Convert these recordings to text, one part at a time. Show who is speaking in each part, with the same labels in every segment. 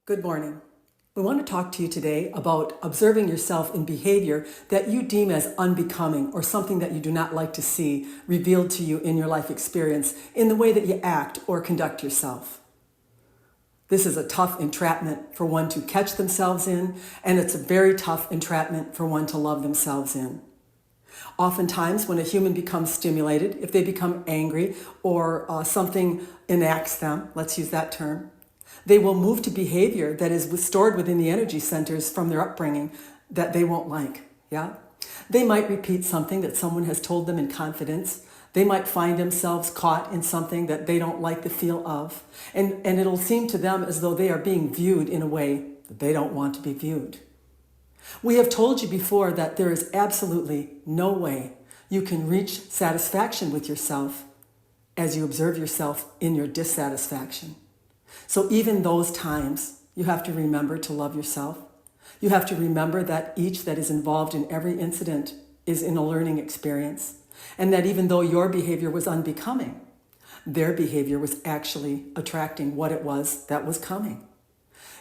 Speaker 1: Good morning. We want to talk to you today about observing yourself in behavior that you deem as unbecoming or something that you do not like to see revealed to you in your life experience in the way that you act or conduct yourself. This is a tough entrapment for one to catch themselves in, and it's a very tough entrapment for one to love themselves in. Oftentimes, when a human becomes stimulated, if they become angry or something enacts them, let's use that term, they will move to behavior that is stored within the energy centers from their upbringing that they won't like. Yeah? They might repeat something that someone has told them in confidence. They might find themselves caught in something that they don't like the feel of. And it'll seem to them as though they are being viewed in a way that they don't want to be viewed. We have told you before that there is absolutely no way you can reach satisfaction with yourself as you observe yourself in your dissatisfaction. So even those times, you have to remember to love yourself. You have to remember that each that is involved in every incident is in a learning experience, and that even though your behavior was unbecoming, their behavior was actually attracting what it was that was coming.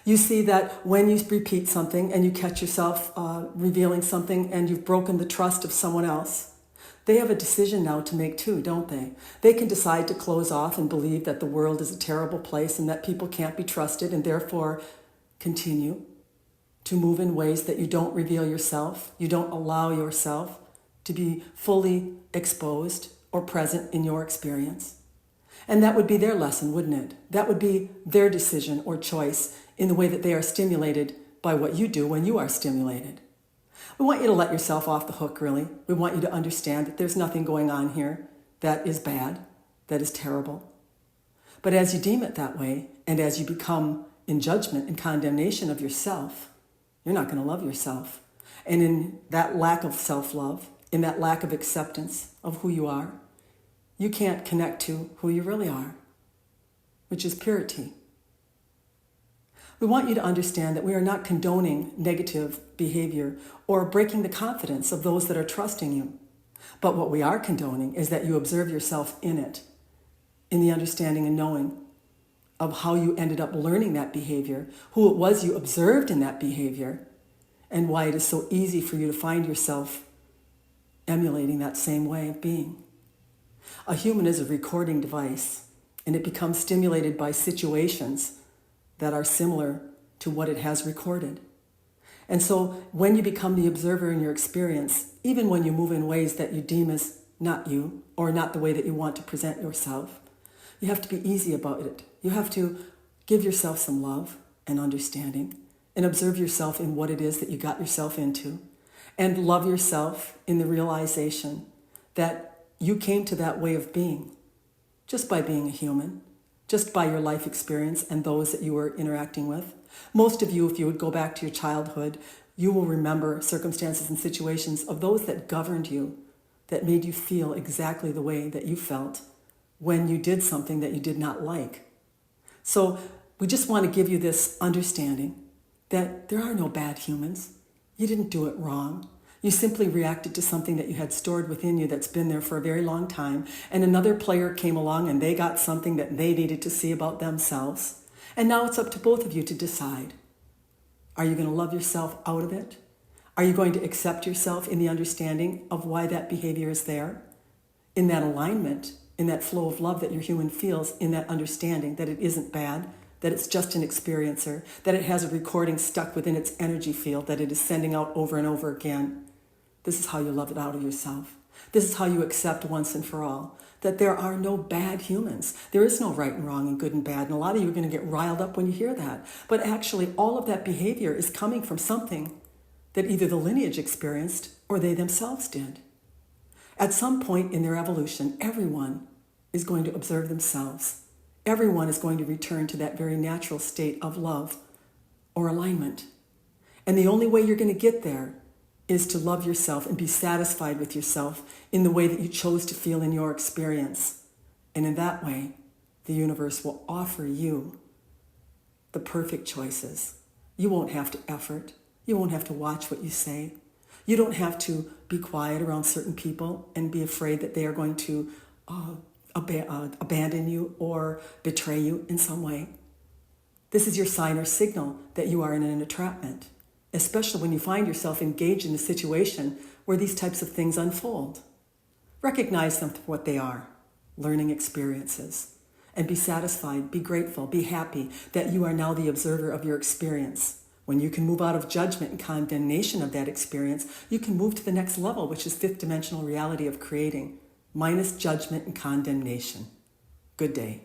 Speaker 1: You see that when you repeat something and you catch yourself revealing something and you've broken the trust of someone else, they have a decision now to make too, don't they? They can decide to close off and believe that the world is a terrible place and that people can't be trusted and therefore continue to move in ways that you don't reveal yourself, you don't allow yourself to be fully exposed or present in your experience. And that would be their lesson, wouldn't it? That would be their decision or choice in the way that they are stimulated by what you do when you are stimulated. We want you to let yourself off the hook, really. We want you to understand that there's nothing going on here that is bad, that is terrible. But as you deem it that way, and as you become in judgment and condemnation of yourself, you're not going to love yourself. And in that lack of self-love, in that lack of acceptance of who you are, you can't connect to who you really are, which is purity. We want you to understand that we are not condoning negative behavior or breaking the confidence of those that are trusting you. But what we are condoning is that you observe yourself in it, in the understanding and knowing of how you ended up learning that behavior, who it was you observed in that behavior, and why it is so easy for you to find yourself emulating that same way of being. A human is a recording device, and it becomes stimulated by situations that are similar to what it has recorded. And so when you become the observer in your experience, even when you move in ways that you deem as not you, or not the way that you want to present yourself, you have to be easy about it. You have to give yourself some love and understanding and observe yourself in what it is that you got yourself into, and love yourself in the realization that you came to that way of being just by being a human, just by your life experience and those that you were interacting with. Most of you, if you would go back to your childhood, you will remember circumstances and situations of those that governed you, that made you feel exactly the way that you felt when you did something that you did not like. So we just want to give you this understanding that there are no bad humans. You didn't do it wrong. You simply reacted to something that you had stored within you that's been there for a very long time, and another player came along and they got something that they needed to see about themselves. And now it's up to both of you to decide. Are you going to love yourself out of it? Are you going to accept yourself in the understanding of why that behavior is there? In that alignment, in that flow of love that your human feels, in that understanding that it isn't bad, that it's just an experiencer, that it has a recording stuck within its energy field that it is sending out over and over again. This is how you love it out of yourself. This is how you accept once and for all that there are no bad humans. There is no right and wrong and good and bad. And a lot of you are going to get riled up when you hear that. But actually, all of that behavior is coming from something that either the lineage experienced or they themselves did. At some point in their evolution, everyone is going to observe themselves. Everyone is going to return to that very natural state of love or alignment. And the only way you're going to get there is to love yourself and be satisfied with yourself in the way that you chose to feel in your experience. And in that way, the universe will offer you the perfect choices. You won't have to effort. You won't have to watch what you say. You don't have to be quiet around certain people and be afraid that they are going to abandon you or betray you in some way. This is your sign or signal that you are in an entrapment, especially when you find yourself engaged in a situation where these types of things unfold. Recognize them for what they are, learning experiences, and be satisfied, be grateful, be happy that you are now the observer of your experience. When you can move out of judgment and condemnation of that experience, you can move to the next level, which is fifth dimensional reality of creating, minus judgment and condemnation. Good day.